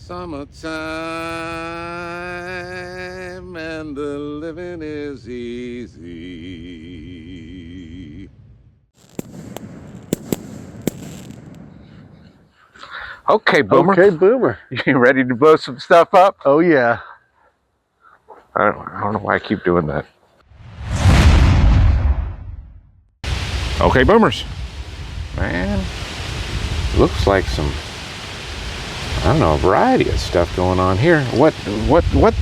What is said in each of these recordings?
Summertime and the living is easy. Okay, Boomer. Okay, Boomer. You ready to blow some stuff up? Oh, yeah. I don't know why I keep doing that. Okay, Boomers. Man, looks like some, I don't know, a variety of stuff going on here. What?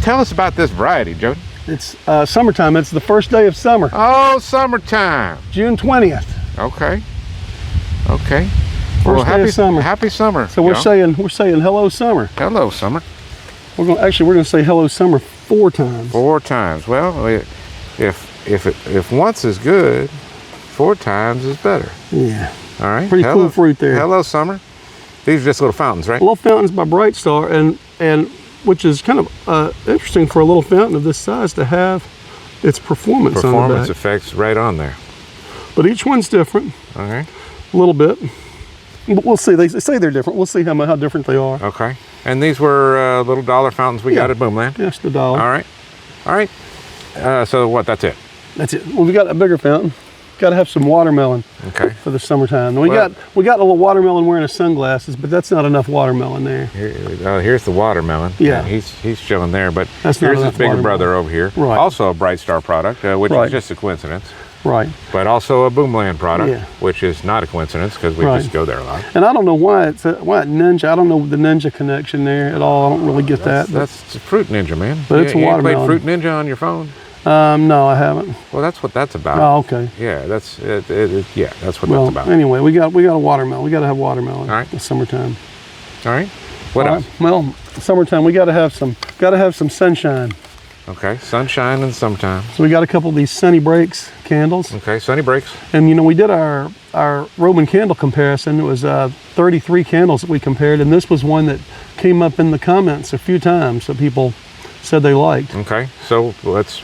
Tell us about this variety, Jody. It's summertime. It's the first day of summer. Oh, summertime. June 20th. Okay. Okay. First day of summer. Happy summer. So we're saying hello summer. Hello summer. We're gonna say hello summer 4 times. 4 times. Well, if once is good, 4 times is better. Yeah. All right. Pretty cool fruit there. Hello summer. These are just little fountains, right? Little fountains by Bright Star, and which is kind of interesting for a little fountain of this size to have its performance on the back. Performance effects right on there. But each one's different. All right. A little bit. But we'll see. They say they're different. We'll see how different they are. Okay. And these were little dollar fountains we got at Boomland? Yes, the dollar. All right. All right. So what? That's it? That's it. Well, we got a bigger fountain. Got to have some watermelon. Okay. For the summertime. We got a little watermelon wearing his sunglasses, but that's not enough watermelon there. Here's the watermelon. Yeah. He's showing there, but that's here's his bigger brother over here. Right. Also a Bright Star product, which is just a coincidence. Right. But also a Boomland product, which is not a coincidence because we just go there a lot. And I don't know why it's Ninja. I don't know the Ninja connection there at all. I don't really get that. That's Fruit Ninja, man. But it's a watermelon. You played Fruit Ninja on your phone? No, I haven't. Well, that's what that's about. Oh, okay. Yeah, that's what that's about. Anyway, we got a watermelon. We got to have watermelon. All right. It's summertime. All right. What else? Well, summertime. We got to have some sunshine. Okay, sunshine and summertime. So we got a couple of these Sunny Breaks candles. Okay, Sunny Breaks. And we did our Roman candle comparison. It was 33 candles that we compared, and this was one that came up in the comments a few times that people said they liked. Okay, so let's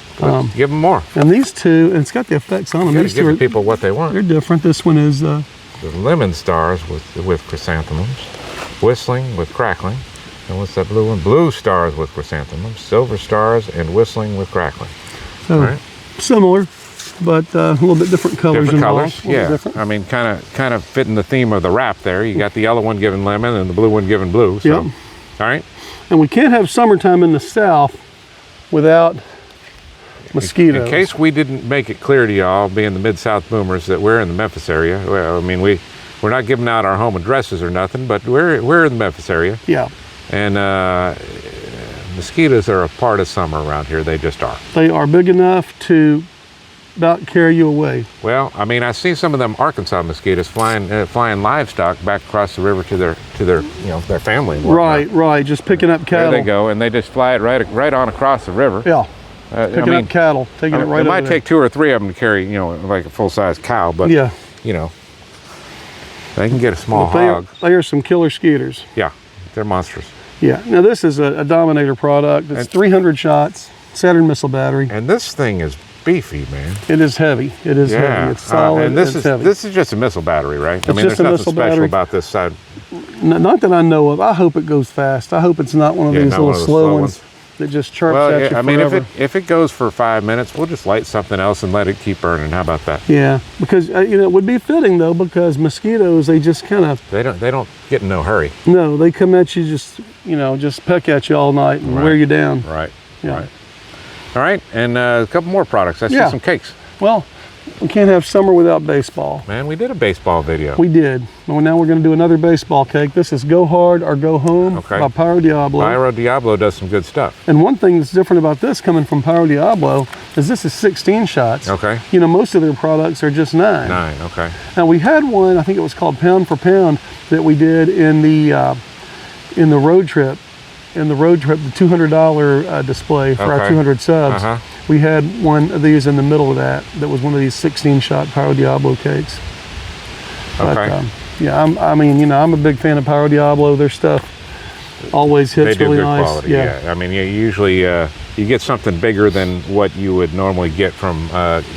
give them more. And these two, and it's got the effects on them. These two give people what they want. They're different. This one is the lemon stars with chrysanthemums, whistling with crackling. And what's that blue one? Blue stars with chrysanthemums, silver stars, and whistling with crackling. So all right. Similar, but a little bit different colors. Different colors, yeah. I mean, kind of fitting the theme of the wrap there. You got the yellow one giving lemon and the blue one giving blue. So. Yep. All right. And we can't have summertime in the South without mosquitoes. In case we didn't make it clear to y'all, being the Mid-South Boomers, that we're in the Memphis area. Well, I mean, we're not giving out our home addresses or nothing, but we're in the Memphis area. Yeah. And mosquitoes are a part of summer around here. They just are. They are big enough to about carry you away. Well, I mean, I see some of them Arkansas mosquitoes flying livestock back across the river to their their family. Right. Just picking up cattle. There they go, and they just fly it right on across the river. Yeah. Picking up cattle, taking it right. It might take 2 or 3 of them to carry, like a full-size cow, but they can get a small hog. They are some killer Skeeters. Yeah, they're monsters. Yeah. Now this is a Dominator product. It's 300 shots, Saturn missile battery. And this thing is beefy, man. It is heavy. It is heavy. It's solid. And this heavy. This is just a missile battery, right? It's just there's a nothing missile special about this side. Not that I know of. I hope it goes fast. I hope it's not one of these little slow ones that just chirps at you forever. I mean, if it goes for 5 minutes, we'll just light something else and let it keep burning. How about that? Yeah, because it would be fitting though, because mosquitoes, they just kind of they don't get in no hurry. No, they come at you just peck at you all night and wear you down. Right. Yeah. Right. All right, and a couple more products. I see some cakes. Well, we can't have summer without baseball. Man, we did a baseball video. We did. Well, now we're going to do another baseball cake. This is Go Hard or Go Home by Pyro Diablo. Pyro Diablo does some good stuff. And one thing that's different about this coming from Pyro Diablo is this is 16 shots. Okay. Most of their products are just 9. 9, okay. Now we had one, I think it was called Pound for Pound, that we did in the road trip. In the road trip, the $200 display for our 200 subs. We had one of these in the middle of that was one of these 16-shot Pyro Diablo cakes. Okay. But, I'm a big fan of Pyro Diablo. Their stuff always hits really nice. Quality, yeah. I mean, usually you get something bigger than what you would normally get from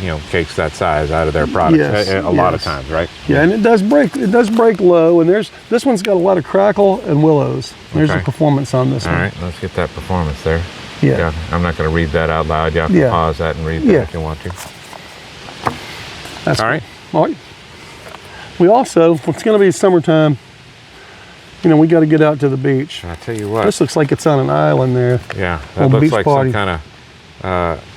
you know, cakes that size out of their products. A lot of times, right? Yeah, and it does break low, and this one's got a lot of crackle and willows. There's the performance on this one. All right, let's get that performance there. Yeah. I'm not going to read that out loud. You have to pause that and read that if you want to. That's all right. All right. We also, it's going to be summertime, you know, we got to get out to the beach. I tell you what. This looks like it's on an island there. Yeah, that looks like some kind of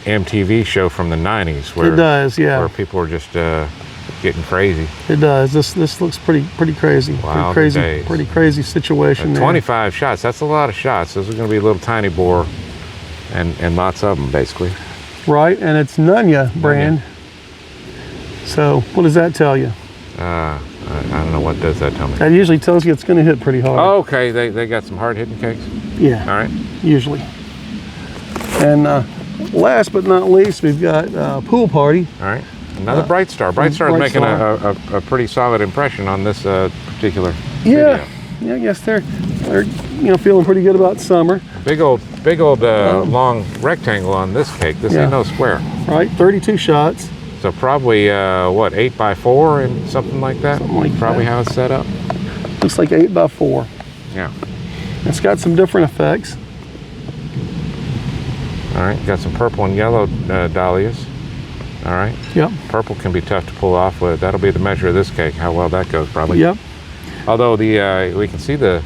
MTV show from the 90s. Where, it does, yeah. Where people are just getting crazy. It does. This looks pretty crazy. Wild Pretty crazy situation there. 25 shots. That's a lot of shots. This is going to be a little tiny bore, and lots of them basically. Right, and it's Nun Ya brand. So what does that tell you? I don't know, what does that tell me? That usually tells you it's going to hit pretty hard. Oh, okay, they got some hard hitting cakes. Yeah. All right. Usually. And last but not least, we've got Pool Party. All right. Another Bright Star. Bright Star is making a pretty solid impression on this particular video. Yeah, I guess they're you know, feeling pretty good about summer. Big old long rectangle on this cake. This ain't no square. Right, 32 shots. So probably what, 8x4 and something like that? Something like probably that. how it's set up. Looks like 8x4. Yeah. It's got some different effects. All right, got some purple and yellow dahlias. All right. Yep. Purple can be tough to pull off with. That'll be the measure of this cake, how well that goes probably. Yep. Although we can see the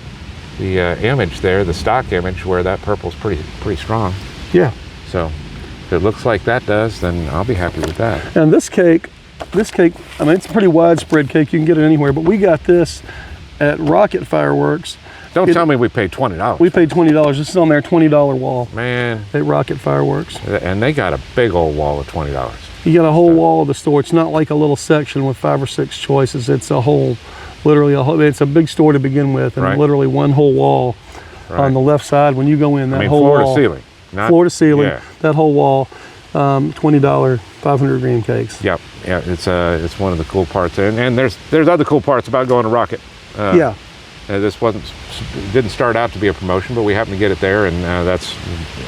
image there, the stock image, where that purple's pretty strong. Yeah. So if it looks like that does, then I'll be happy with that. And this cake, I mean, it's a pretty widespread cake. You can get it anywhere, but we got this at Rocket Fireworks. Don't tell me we paid $20. We paid $20. This is on their $20 wall. Man. At Rocket Fireworks. And they got a big old wall of $20. You got a whole wall of the store. It's not like a little section with 5 or 6 choices. It's a whole, literally it's a big store to begin with, and literally one whole wall on the left side. When you go in, that whole floor wall. to ceiling. Floor to ceiling, that whole wall, $20, 500 gram cakes. Yep, yeah, it's one of the cool parts, and there's other cool parts about going to Rocket. This didn't start out to be a promotion, but we happened to get it there, and that's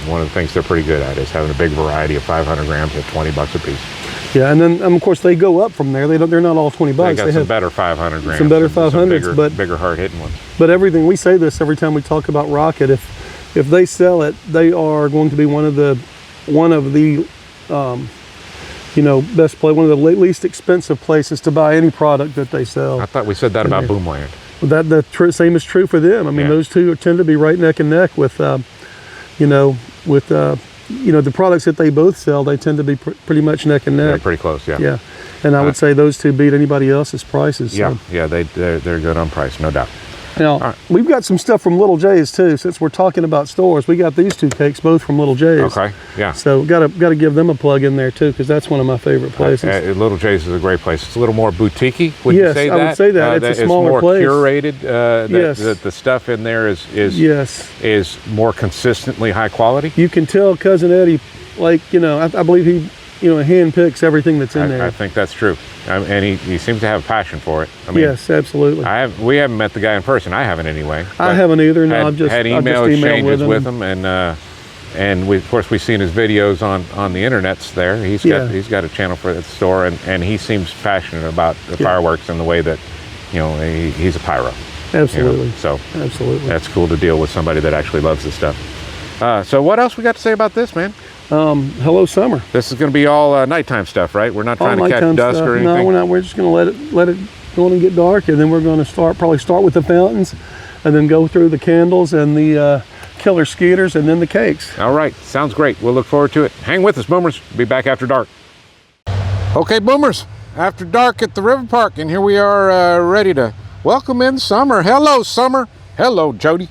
one of the things they're pretty good at, is having a big variety of 500 grams at $20 a piece. Yeah, and then of course they go up from there. They're not all $20. They got some better 500 grams. Some better 500s, but bigger hard hitting ones. But everything, we say this every time we talk about Rocket. If they sell it, they are going to be one of the you know, one of the least expensive places to buy any product that they sell. I thought we said that about Boomland. The same is true for them. I mean, those two tend to be right neck and neck with, you know, the products that they both sell. They tend to be pretty much neck and neck. They're pretty close, yeah. Yeah, and I would say those two beat anybody else's prices. Yeah, so. yeah, they're good on price, no doubt. Now, we've got some stuff from Little J's too. Since we're talking about stores, we got these two cakes both from Little J's. Okay, yeah. So got to give them a plug in there too, because that's one of my favorite places. Little J's is a great place. It's a little more boutique-y. Would you say that? I would say that. It's a smaller place. It's more curated. That the stuff in there is more consistently high quality. You can tell Cousin Eddie, like, you know, I believe he, you know, hand picks everything that's in there. I think that's true, and he seems to have a passion for it. I mean, yes, absolutely. We haven't met the guy in person. I haven't anyway. I haven't either. No, I've just had email exchanges with him, and of course we've seen his videos on the internets. There, he's got a channel for the store, and he seems passionate about the fireworks and the way that, you know, he's a pyro. Absolutely. You know, so absolutely, that's cool to deal with somebody that actually loves this stuff. So what else we got to say about this, man? Hello Summer. This is going to be all nighttime stuff, right? We're not trying to catch dusk or anything? No, we're not. We're just going to let it go on and get dark, and then we're going to probably start with the fountains, and then go through the candles and the killer Skeeters, and then the cakes. All right. Sounds great. We'll look forward to it. Hang with us, Boomers. Be back after dark. Okay, Boomers. After dark at the River Park, and here we are ready to welcome in summer. Hello, summer. Hello, Jody.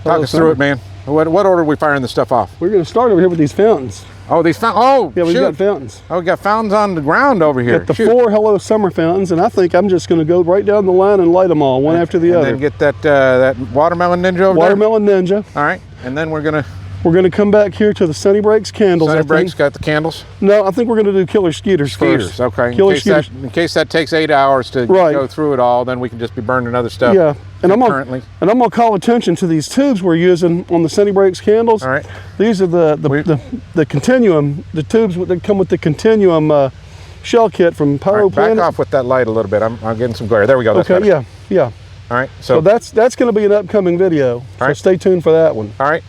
Talk us through it, man. What order are we firing this stuff off? We're going to start over here with these fountains. Oh, these fountains. Oh, yeah, we've got fountains. Oh, we got fountains on the ground over here. Got the 4 Hello Summer fountains, and I think I'm just going to go right down the line and light them all, one after the other. And then get that Watermelon Ninja over there? Watermelon Ninja. All right. And then we're going to We're going to come back here to the Sunny Breaks candles. Sunny Breaks got the candles? No, I think we're going to do Killer Skeeters first. Okay. Killer Skeeters. In case that takes 8 hours to go through it all, then we can just be burning other stuff. Yeah, and I'm gonna call attention to these tubes we're using on the Sunny Breaks candles. All right. These are the continuum, the tubes that come with the continuum shell kit from Pyro. Back off with that light a little bit. I'm getting some glare. There we go. That's better. Yeah. All right. So that's going to be an upcoming video. So stay tuned for that one. All right.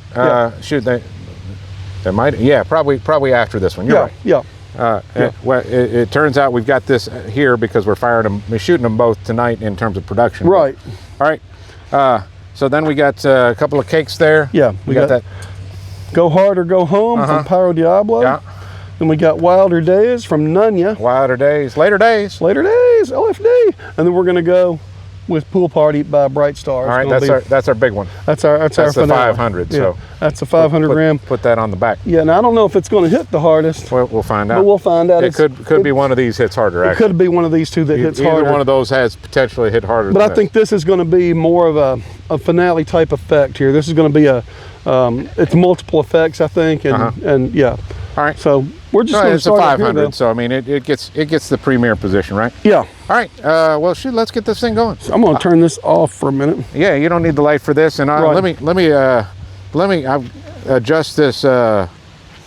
Shoot, they might. Yeah, probably after this one. You're right. Yeah. Well, it turns out we've got this here because we're shooting them both tonight in terms of production. Right. All right. So then we got a couple of cakes there. Yeah. We got that. Go Hard or Go Home from Pyro Diablo. Yeah. Then we got Wilder Days from Nun Ya. Wilder Days. Later Days. LFD. And then we're going to go with Pool Party by Bright Stars. All right, that's our big one. That's our the finale. 500. Yeah, so that's a 500 gram. Put that on the back. Yeah, now I don't know if it's going to hit the hardest. Well, we'll find out. But we'll find out. It could be one of these hits harder. It could be one of these two that hits harder. Either one of those has potentially hit harder. But I think this is going to be more of a finale type effect here. This is going to be it's multiple effects, I think, and yeah. All right. So we're just going to start it's a 500, here, so I mean it gets the premier position, right? Yeah. All right. Well, shoot, let's get this thing going. So I'm going to turn this off for a minute. Yeah, you don't need the light for this, and let me adjust this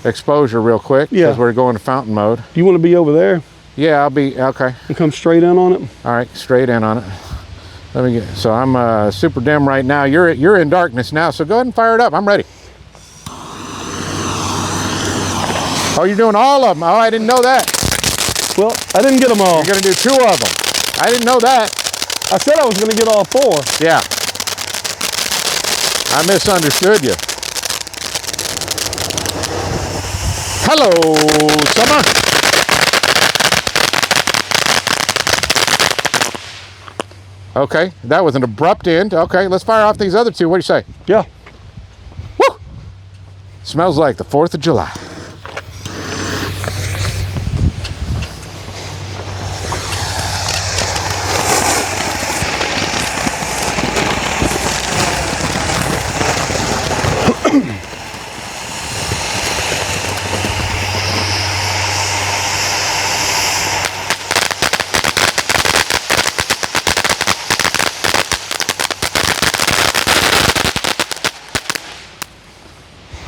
exposure real quick because we're going to fountain mode. Do you want to be over there? Yeah, I'll be okay. And come straight in on it. All right, straight in on it. So I'm super dim right now. You're in darkness now, so go ahead and fire it up. I'm ready. Oh, you're doing all of them. Oh, I didn't know that. Well, I didn't get them all. You're going to do 2 of them. I didn't know that. I said I was going to get all 4. Yeah. I misunderstood you. Hello, summer. Okay, that was an abrupt end. Okay, let's fire off these other 2. What do you say? Yeah. Woo! Smells like the 4th of July.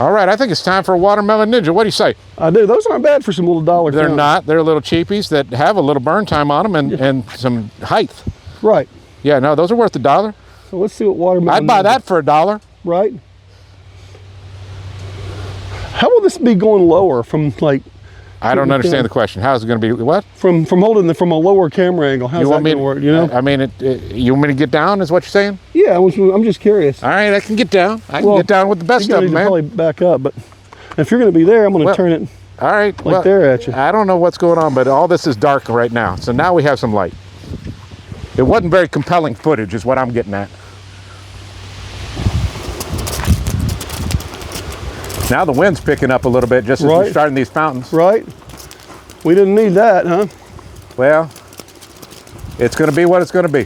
All right, I think it's time for a Watermelon Ninja. What do you say? I do. Those aren't bad for some little dollar They're counts. not. They're little cheapies that have a little burn time on them and some height. Right. Yeah, no, those are worth $1. So let's see what Watermelon I'd buy that for $1. Right. How will this be going lower from like... I don't understand the question. How's it going to be? What? From holding from a lower camera angle. How's that going to work? You know? I mean, you want me to get down? Is what you're saying? Yeah, I'm just curious. All right, I can get down. I can get down with the best of them, man. Probably back up, but if you're going to be there, I'm going to turn it. All right, like there at you. I don't know what's going on, but all this is dark right now. So now we have some light. It wasn't very compelling footage, is what I'm getting at. Now the wind's picking up a little bit just as we're starting these fountains. Right. We didn't need that, huh? Well, it's going to be what it's going to be.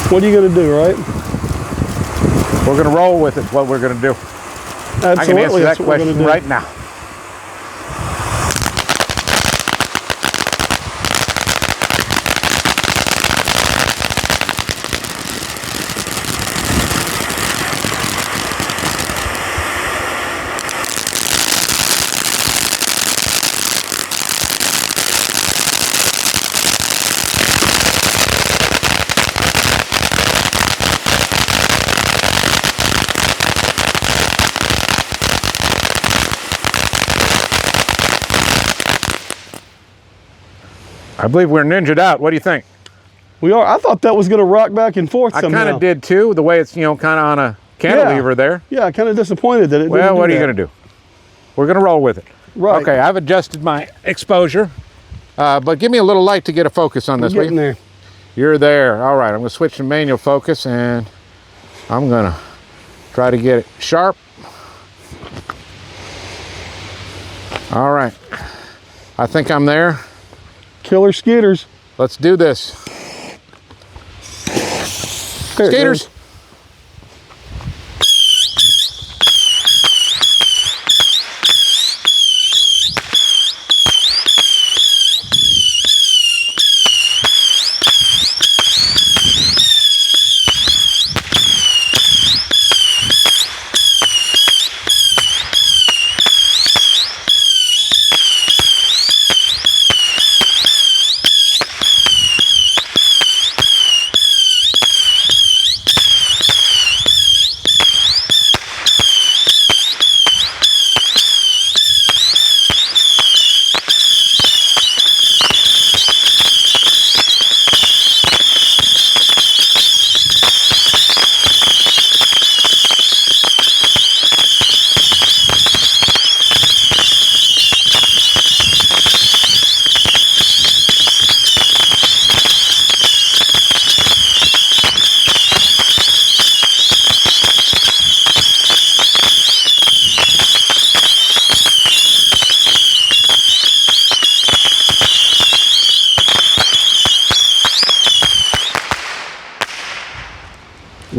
What are you going to do, right? We're going to roll with it, what we're going to do. Absolutely. I can answer that question right now. I believe we're ninja'd out. What do you think? We are. I thought that was going to rock back and forth somehow. I kind of did too, the way it's, kind of on a cantilever there. Yeah, kind of disappointed that it Well, what are you going to do? We're going to roll with it. Right. Okay, I've adjusted my exposure, but give me a little light to get a focus on this. Getting there. You're there. All right, I'm going to switch to manual focus, and I'm going to try to get it sharp. All right. I think I'm there. Killer Skeeters. Let's do this. Skeeters.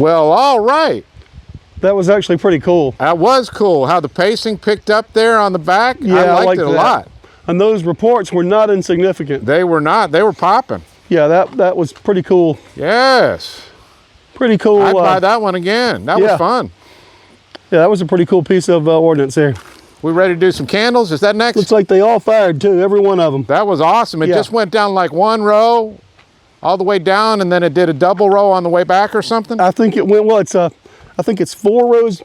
Well, all right. That was actually pretty cool. That was cool. How the pacing picked up there on the back. Yeah, I liked it a lot. And those reports were not insignificant. They were not. They were popping. Yeah, that was pretty cool. Yes. Pretty cool. I'd buy that one again. That was fun. Yeah, that was a pretty cool piece of ordnance there. We ready to do some candles? Is that next? Looks like they all fired too, every one of them. That was awesome. It just went down like one row all the way down, and then it did a double row on the way back or something? I think it went, well, I think it's 4 rows,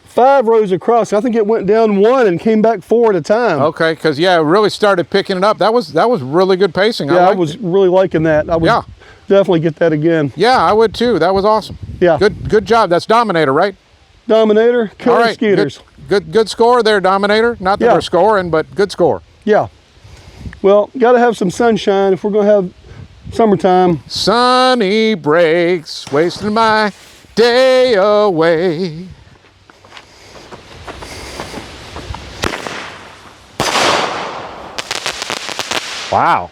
5 rows across. I think it went down 1 and came back 4 at a time. Okay, because, yeah, it really started picking it up. That was really good pacing. Yeah, I was really liking that. I would definitely get that again. Yeah, I would too. That was awesome. Yeah. Good job. That's Dominator, right? Dominator, killer Skeeters. Good score there, Dominator. Not that we're scoring, but good score. Yeah. Well, got to have some sunshine if we're going to have summertime. Sunny breaks, wasting my day away. Wow.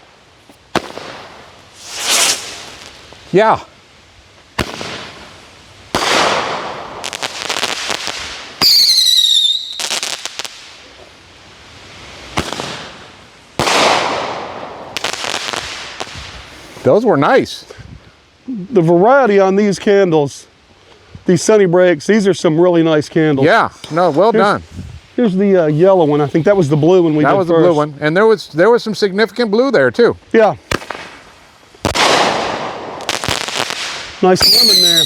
Yeah. Those were nice. The variety on these candles, these sunny breaks, these are some really nice candles. Yeah, no, well done. Here's the yellow one. I think that was the blue one we did first. That was the blue one, and there was some significant blue there too. Yeah. Nice lemon there.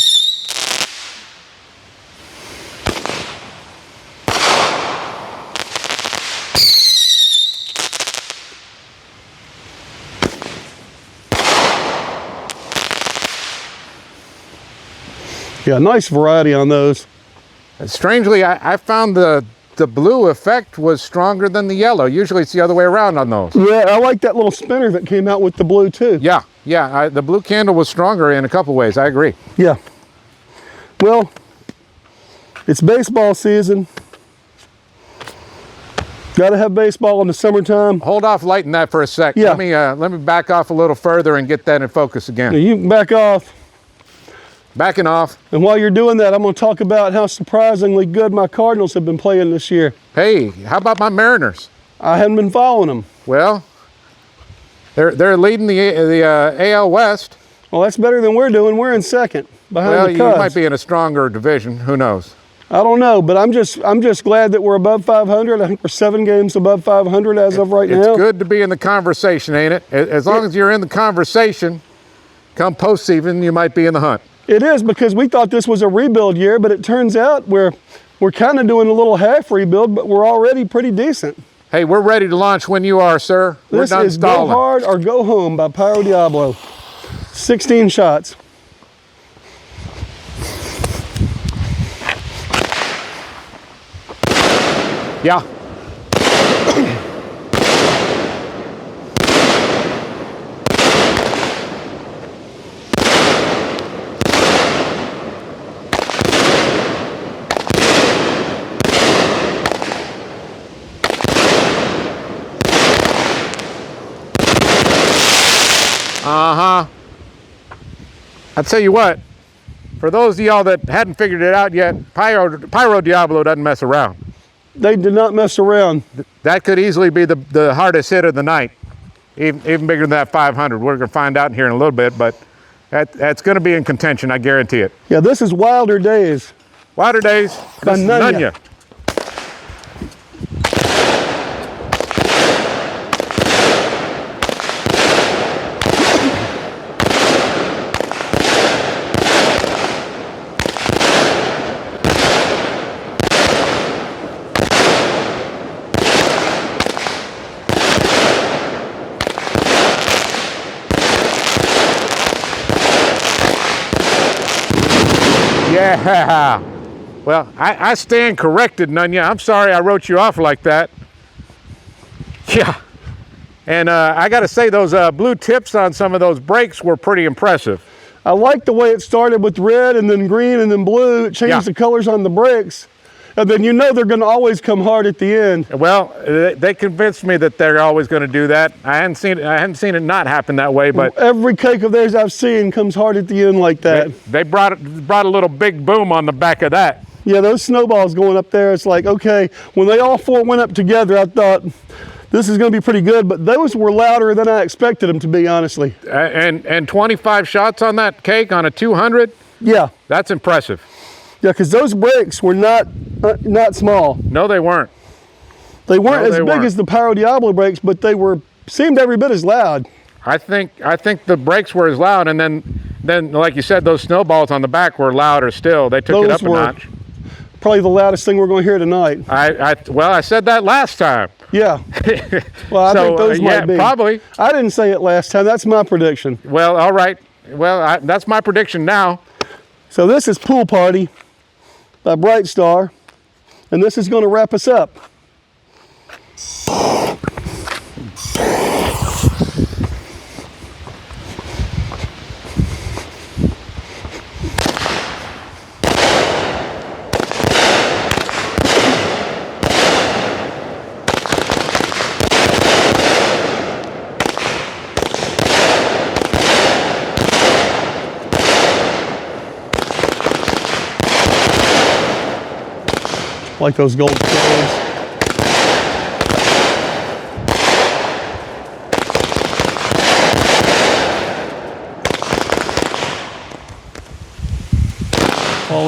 Yeah, nice variety on those. And strangely, I found the blue effect was stronger than the yellow. Usually it's the other way around on those. Yeah, I like that little spinner that came out with the blue too. Yeah, the blue candle was stronger in a couple ways. I agree. Yeah. Well, it's baseball season. Got to have baseball in the summertime. Hold off lighting that for a sec. Yeah. Let me back off a little further and get that in focus again. Now you can back off. Backing off. And while you're doing that, I'm going to talk about how surprisingly good my Cardinals have been playing this year. Hey, how about my Mariners? I haven't been following them. Well, they're leading the AL West. Well, that's better than we're doing. We're in second behind the Cubs. Well, you might be in a stronger division. Who knows? I don't know, but I'm just glad that we're above 500. I think we're 7 games above 500 as of right now. It's good to be in the conversation, ain't it? As long as you're in the conversation, come postseason, you might be in the hunt. It is, because we thought this was a rebuild year, but it turns out we're kind of doing a little half rebuild, but we're already pretty decent. Hey, we're ready to launch when you are, sir. We're done This is stalling. Go Hard or Go Home by Pyro Diablo. 16 shots. Yeah. I'll tell you what, for those of y'all that hadn't figured it out yet, Pyro Diablo doesn't mess around. They did not mess around. That could easily be the hardest hit of the night, even bigger than that 500. We're going to find out here in a little bit, but that's going to be in contention, I guarantee it. Yeah, this is Wilder Days. Wilder Days By Nun Ya. Yeah. Well, I stand corrected, Nun Ya. I'm sorry I wrote you off like that. Yeah. And I got to say, those blue tips on some of those brakes were pretty impressive. I like the way it started with red and then green and then blue. It changed the colors on the brakes. And then you know they're going to always come hard at the end. Well, they convinced me that they're always going to do that. I hadn't seen it not happen that way, but every cake of theirs I've seen comes hard at the end like that. They brought a little big boom on the back of that. Yeah, those snowballs going up there, it's like, okay, when they all four went up together, I thought this is going to be pretty good, but those were louder than I expected them to be, honestly. And 25 shots on that cake on a 200? Yeah. That's impressive. Yeah, because those breaks were not small. No, they weren't. They weren't as big as the Pyro Diablo breaks, but they seemed every bit as loud. I think the breaks were as loud, and then like you said, those snowballs on the back were louder still. They took it up a notch. Probably the loudest thing we're going to hear tonight. Well, I said that last time. Yeah. Well, I think those might be. Probably. I didn't say it last time. That's my prediction. Well, all right. Well, that's my prediction now. So this is Pool Party by Bright Star, and this is going to wrap us up. Like those gold stones.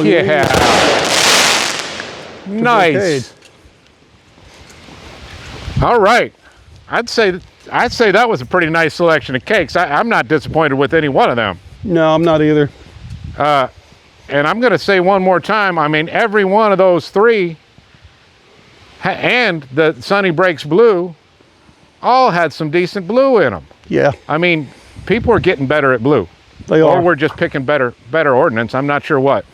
Yeah. Nice. All right. I'd say that was a pretty nice selection of cakes. I'm not disappointed with any one of them. No, I'm not either. And I'm going to say one more time, I mean, every one of those three and the Sunny Breaks Blue all had some decent blue in them. Yeah. I mean, people are getting better at blue. They are. Or we're just picking better ordnance. I'm not sure what.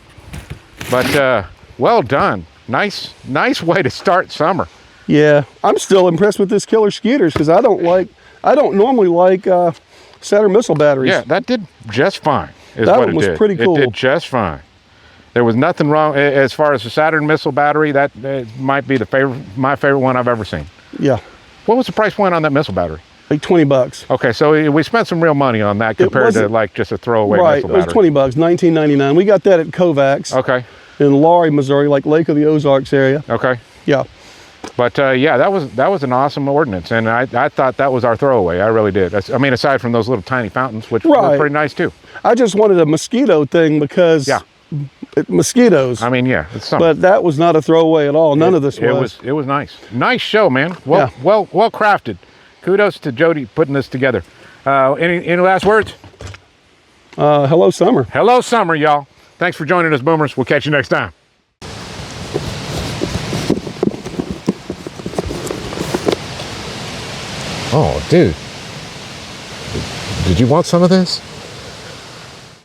But well done. Nice way to start summer. Yeah. I'm still impressed with this killer Skeeters because I don't normally like Saturn missile batteries. Yeah, that did just fine. That was pretty cool. It did just fine. There was nothing wrong as far as the Saturn missile battery. That might be my favorite one I've ever seen. Yeah. What was the price point on that missile battery? Like $20. Okay, so we spent some real money on that compared to like just a throwaway missile battery. Right, it was $20, $19.99. We got that at Kovacs. Okay. In Laurie, Missouri, like Lake of the Ozarks area. Okay. Yeah. But yeah, that was an awesome ordnance, and I thought that was our throwaway. I really did. I mean, aside from those little tiny fountains, which were pretty nice too. I just wanted a mosquito thing because mosquitoes. I mean, yeah, it's summer. But that was not a throwaway at all. None of this was. It was nice. Nice show, man. Well crafted. Kudos to Jody putting this together. Any last words? Hello, summer. Hello, summer, y'all. Thanks for joining us, Boomers. We'll catch you next time. Oh, dude. Did you want some of this?